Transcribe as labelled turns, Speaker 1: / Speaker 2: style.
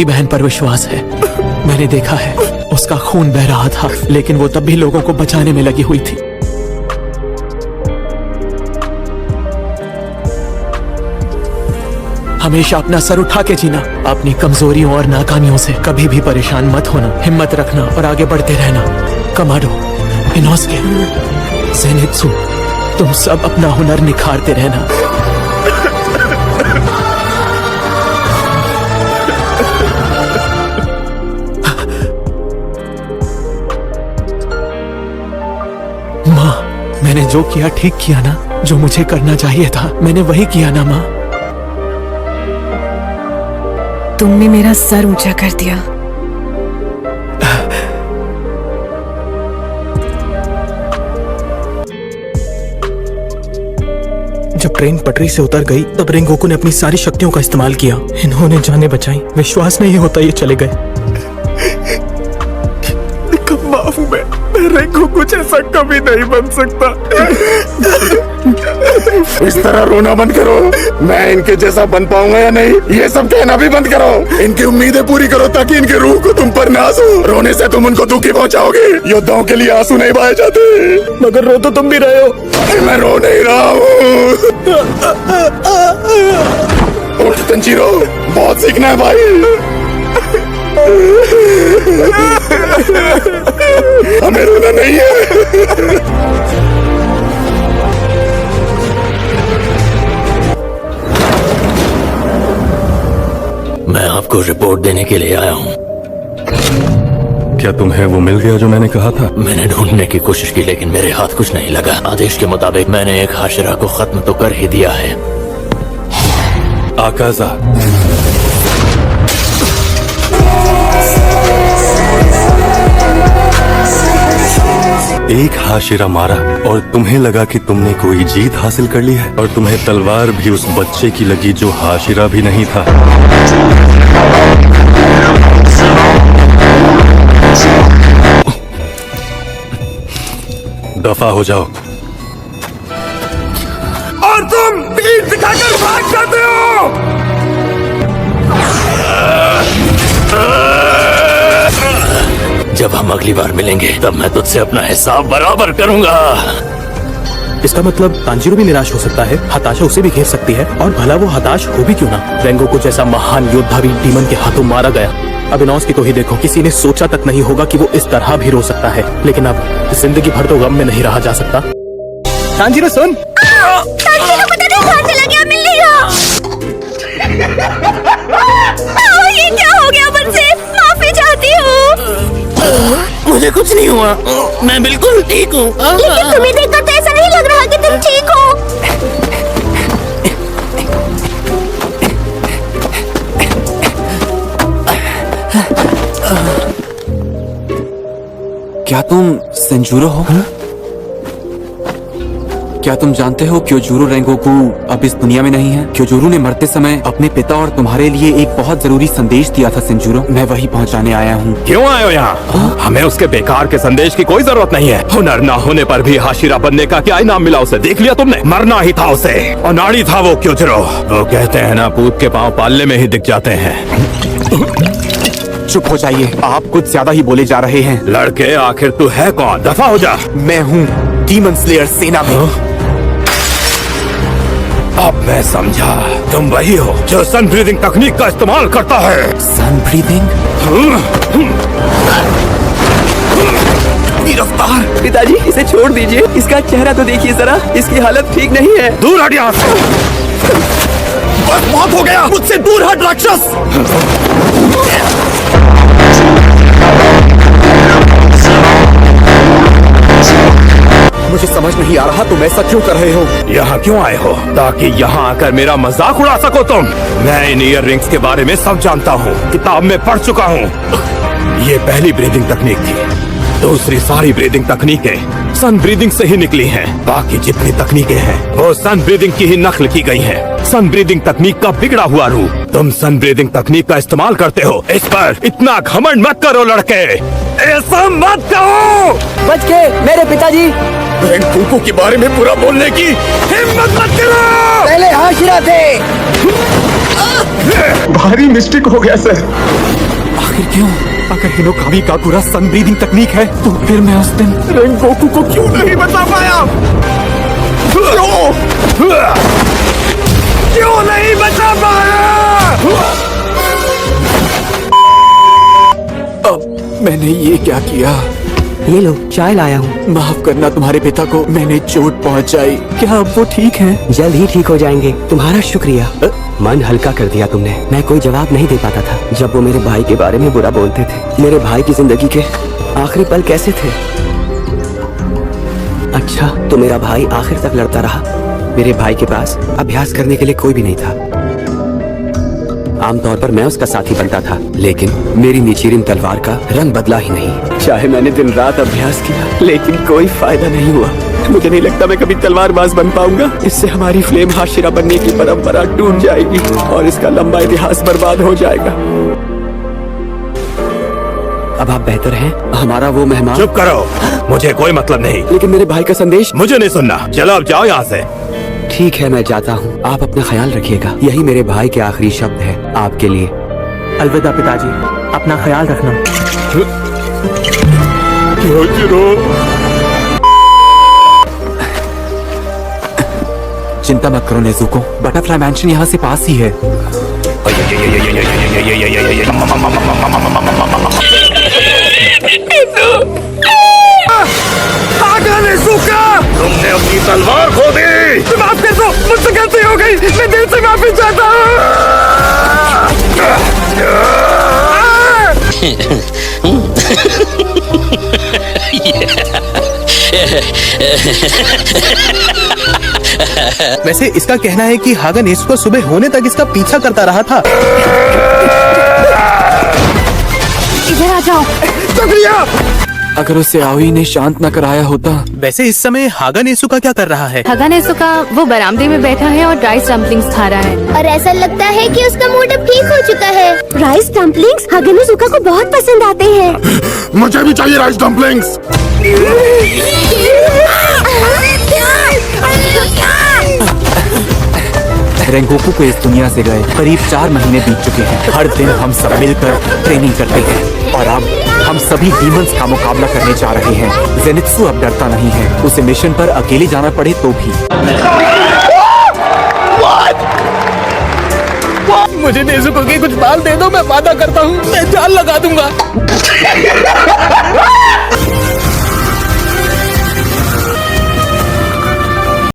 Speaker 1: बहन पर विश्वास है। मैंने देखा है उसका खून बह रहा था, लेकिन वो तब भी लोगों को बचाने में लगी हुई थी। हमेशा अपना सर उठा के जीना, अपनी कमजोरियों और नाकामियों से कभी भी परेशान मत होना, हिम्मत रखना और आगे बढ़ते रहना। कमांडो, इनोस्के, ज़ेनित्सु, तुम सब अपना हुनर निखारते रहना। माँ, मैंने जो किया ठीक किया ना? जो मुझे करना चाहिए था मैंने वही किया ना माँ?
Speaker 2: तुमने मेरा सर ऊंचा कर दिया।
Speaker 3: जब ट्रेन पटरी से उतर गई तब रेंगोकू ने अपनी सारी शक्तियों का इस्तेमाल किया। इन्होंने जानें बचाई। विश्वास नहीं होता ये चले गए।
Speaker 4: माफ, मैं रेंगोकू जैसा कभी नहीं बन सकता। इस तरह रोना बंद करो। मैं इनके जैसा बन पाऊंगा या नहीं, ये सब कहना भी बंद करो। इनकी उम्मीदें पूरी करो ताकि इनकी रूह को तुम पर नाज हो। रोने से तुम उनको दुखी पहुंचाओगे। योद्धाओं के लिए आंसू नहीं बहाए जाते।
Speaker 3: मगर रो तो तुम भी रहे हो।
Speaker 4: मैं रो नहीं रहा हूँ। उठ तंजीरो, बहुत सीखना है भाई। हमें रोना नहीं है।
Speaker 5: मैं आपको रिपोर्ट देने के लिए आया हूँ।
Speaker 6: क्या तुम्हें वो मिल गया जो मैंने कहा था?
Speaker 5: मैंने ढूंढने की कोशिश की लेकिन मेरे हाथ कुछ नहीं लगा। आदेश के मुताबिक मैंने एक हाशिरा को खत्म तो कर ही दिया है।
Speaker 6: आकाजा, एक हाशिरा मारा और तुम्हें लगा कि तुमने कोई जीत हासिल कर ली है, और तुम्हें तलवार भी उस बच्चे की लगी जो हाशिरा भी नहीं था। दफा हो जाओ।
Speaker 4: और तुम पीठ दिखाकर भाग जाते हो।
Speaker 5: जब हम अगली बार मिलेंगे तब मैं तुझसे अपना हिसाब बराबर करूंगा।
Speaker 3: इसका मतलब तांजीरो भी निराश हो सकता है, हताशा उसे भी घेर सकती है, और भला वो हताश हो भी क्यों ना। रेंगोकू जैसा महान योद्धा भी डीमन के हाथों मारा गया। अब इनोस्के को ही देखो, किसी ने सोचा तक नहीं होगा कि वो इस तरह भी रो सकता है। लेकिन अब जिंदगी भर तो गम में नहीं रहा जा सकता। तांजीरो सुन,
Speaker 2: तांजीरो पता नहीं कहाँ चला गया, मिल नहीं रहा। ये क्या हो गया मुझसे? माफी चाहती हूँ।
Speaker 5: मुझे कुछ नहीं हुआ, मैं बिल्कुल ठीक हूँ।
Speaker 2: लेकिन तुम्हें देखकर तो ऐसा नहीं लग रहा कि तुम ठीक हो।
Speaker 7: क्या तुम सेंजूरो हो? क्या तुम जानते हो क्योजूरो रेंगोकू अब इस दुनिया में नहीं है? क्योजूरो ने मरते समय अपने पिता और तुम्हारे लिए एक बहुत जरूरी संदेश दिया था सेंजूरो। मैं वही पहुंचाने आया हूँ।
Speaker 4: क्यों आए हो यहाँ? हमें उसके बेकार के संदेश की कोई जरूरत नहीं है। हुनर ना होने पर भी हाशिरा बनने का क्या इनाम मिला उसे? देख लिया तुमने? मरना ही था उसे। अनाड़ी था वो क्योजूरो। वो कहते हैं ना, पूत के पाँव पालने में ही दिख जाते हैं।
Speaker 7: चुप हो जाइए, आप कुछ ज्यादा ही बोले जा रहे हैं।
Speaker 4: लड़के, आखिर तू है कौन? दफा हो जा।
Speaker 7: मैं हूँ डीमन स्लेयर सेना में।
Speaker 4: अब मैं समझा, तुम वही हो जो सन ब्रीदिंग तकनीक का इस्तेमाल करता है।
Speaker 7: Sun breathing?
Speaker 4: गिरफ्तार।
Speaker 8: पिताजी, इसे छोड़ दीजिए। इसका चेहरा तो देखिए जरा, इसकी हालत ठीक नहीं है।
Speaker 4: दूर हट यहाँ से। बस बहुत हो गया, मुझसे दूर हट राक्षस।
Speaker 7: मुझे समझ नहीं आ रहा तुम ऐसा क्यों कर रहे हो।
Speaker 4: यहाँ क्यों आए हो? ताकि यहाँ आकर मेरा मजाक उड़ा सको तुम। मैं इन ईयर रिंग्स के बारे में सब जानता हूँ, किताब में पढ़ चुका हूँ। ये पहली ब्रीदिंग तकनीक थी। दूसरी सारी ब्रीदिंग तकनीकें सन ब्रीदिंग से ही निकली हैं। बाकी जितनी तकनीकें हैं वो सन ब्रीदिंग की ही नकल की गई हैं। सन ब्रीदिंग तकनीक का बिगड़ा हुआ रूप। तुम सन ब्रीदिंग तकनीक का इस्तेमाल करते हो। इस पर इतना घमंड मत करो लड़के, ऐसा मत करो।
Speaker 8: बच गए मेरे पिताजी।
Speaker 4: रेंगोकू के बारे में बुरा बोलने की हिम्मत मत करो।
Speaker 8: पहले हाशिरा थे।
Speaker 3: भारी मिस्टेक हो गया सर।
Speaker 7: आखिर क्यों? अगर हिनोकामी काकुरा सन ब्रीदिंग तकनीक है तो फिर मैं उस दिन रेंगोकू को क्यों नहीं बचा पाया?
Speaker 4: क्यों नहीं बचा पाया?
Speaker 7: अब मैंने ये क्या किया?
Speaker 8: ये लो चाय लाया हूँ।
Speaker 7: माफ करना तुम्हारे पिता को, मैंने चोट पहुंचाई। क्या अब वो ठीक हैं?
Speaker 8: जल्द ही ठीक हो जाएंगे। तुम्हारा शुक्रिया। मन हल्का कर दिया तुमने। मैं कोई जवाब नहीं दे पाता था जब वो मेरे भाई के बारे में बुरा बोलते थे। मेरे भाई की जिंदगी के आखिरी पल कैसे थे? अच्छा, तो मेरा भाई आखिर तक लड़ता रहा। मेरे भाई के पास अभ्यास करने के लिए कोई भी नहीं था। आमतौर पर मैं उसका साथी बनता था, लेकिन मेरी निचीरिन तलवार का रंग बदला ही नहीं। चाहे मैंने दिन रात अभ्यास किया, लेकिन कोई फायदा नहीं हुआ। मुझे नहीं लगता मैं कभी तलवारबाज बन पाऊंगा। इससे हमारी फ्लेम हाशिरा बनने की परंपरा टूट जाएगी और इसका लंबा इतिहास बर्बाद हो जाएगा। अब आप बेहतर हैं? हमारा वो मेहमान।
Speaker 4: चुप करो, मुझे कोई मतलब नहीं।
Speaker 8: लेकिन मेरे भाई का संदेश।
Speaker 4: मुझे नहीं सुनना। चलो अब जाओ यहाँ से।
Speaker 8: ठीक है, मैं जाता हूँ। आप अपना ख्याल रखिएगा। यही मेरे भाई के आखिरी शब्द है आपके लिए।
Speaker 1: अलविदा पिताजी, अपना ख्याल रखना।
Speaker 7: चिंता मत करो नेजुको, बटरफ्लाई मैंशन यहाँ से पास ही है।
Speaker 4: तुमने अपनी तलवार खो दी।
Speaker 7: माफ कर दो, मुझसे गलती हो गई। मैं दिल से माफी चाहता
Speaker 3: वैसे इसका कहना है कि हागा नेसुको सुबह होने तक इसका पीछा करता रहा था।
Speaker 2: इधर आ जाओ।
Speaker 4: शुक्रिया।
Speaker 7: अगर उसे आओई ने शांत न कराया होता।
Speaker 3: वैसे इस समय हागा नेसुका क्या कर रहा है?
Speaker 2: हगानेसुका वो बरामदे में बैठा है और राइस डम्पलिंग्स खा रहा है।
Speaker 9: और ऐसा लगता है कि उसका मूड अब ठीक हो चुका है। राइस डम्पलिंग्स हगानेसुका को बहुत पसंद आते हैं।
Speaker 4: मुझे भी चाहिए राइस डम्पलिंग्स।
Speaker 7: रेंगोकू को इस दुनिया से गए करीब 4 महीने बीत चुके हैं। हर दिन हम सब मिलकर ट्रेनिंग करते हैं और अब हम सभी डीमंस का मुकाबला करने जा रहे हैं। जेनित्सु अब डरता नहीं है, उसे मिशन पर अकेले जाना पड़े तो भी।
Speaker 3: मुझे नेजुको के कुछ बाल दे दो, मैं वादा करता हूँ मैं जान लगा दूंगा।